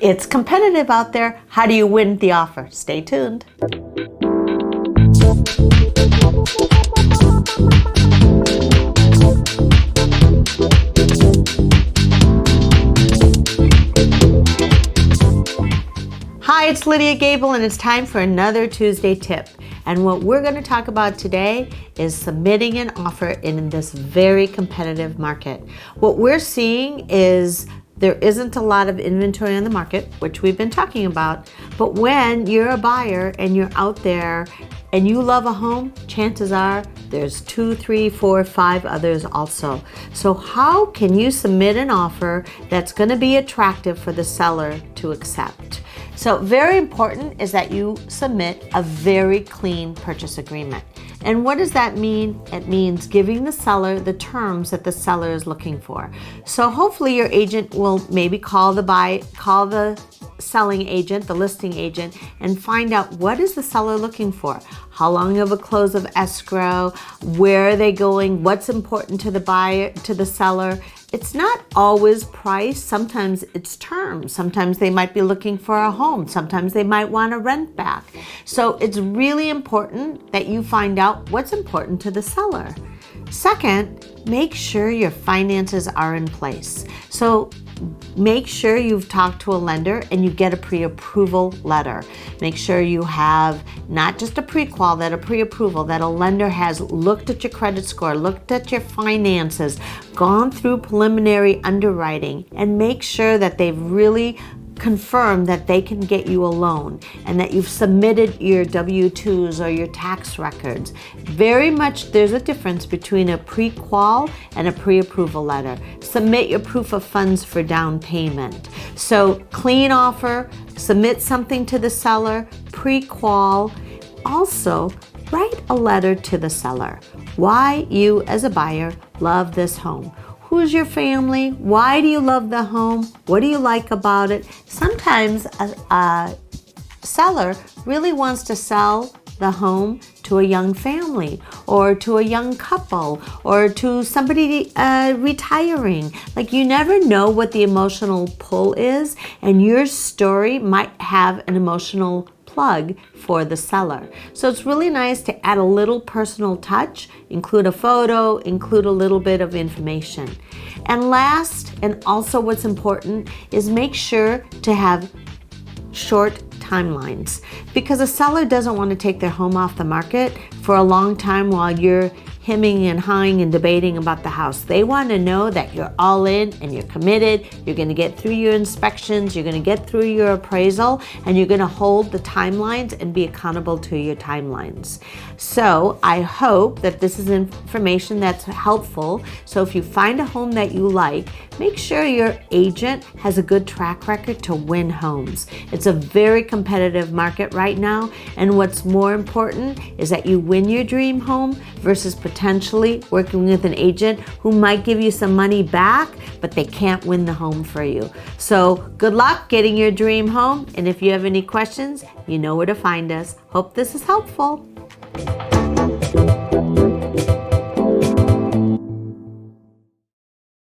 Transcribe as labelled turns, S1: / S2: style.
S1: It's competitive out there. How do you win the offer? Stay tuned. Hi, it's Lydia Gable, and it's time for another Tuesday tip. And what we're going to talk about today is submitting an offer in this very competitive market. What we're seeing is there isn't a lot of inventory on the market, which we've been talking about, but when you're a buyer and you're out there and you love a home, chances are there's 2, 3, 4, 5 others also. So how can you submit an offer that's going to be attractive for the seller to accept? So very important is that you submit a very clean purchase agreement. And what does that mean? It means giving the seller the terms that the seller is looking for. So hopefully your agent will maybe call the selling agent, the listing agent, and find out what is the seller looking for. How long of a close of escrow? Where are they going? What's important to the buyer, to the seller? It's not always price. Sometimes it's terms. Sometimes they might be looking for a home. Sometimes they might want to rent back. So it's really important that you find out what's important to the seller. Second, make sure your finances are in place. So make sure you've talked to a lender and you get a pre-approval letter. Make sure you have not just a pre-qual, that a pre-approval, that a lender has looked at your credit score, looked at your finances, gone through preliminary underwriting, and make sure that they've really confirm that they can get you a loan and that you've submitted your W-2s or your tax records. Very much there's a difference between a pre-qual and a pre-approval letter. Submit your proof of funds for down payment. So clean offer, submit something to the seller, pre-qual. Also, write a letter to the seller. Why you as a buyer love this home. Who's your family? Why do you love the home? What do you like about it? Sometimes a seller really wants to sell the home to a young family or to a young couple or to somebody retiring. Like, you never know what the emotional pull is, and your story might have an emotional plug for the seller. So it's really nice to add a little personal touch, include a photo, include a little bit of information. And last, and also what's important, is make sure to have short timelines, because a seller doesn't want to take their home off the market for a long time while you're hemming and hawing and debating about the house. They want to know that you're all in and you're committed, you're going to get through your inspections, you're going to get through your appraisal, and you're going to hold the timelines and be accountable to your timelines. So I hope that this is information that's helpful. So if you find a home that you like, make sure your agent has a good track record to win homes. It's a very competitive market right now, and what's more important is that you win your dream home versus potentially working with an agent who might give you some money back, but they can't win the home for you. So good luck getting your dream home, and if you have any questions, you know where to find us. Hope this is helpful.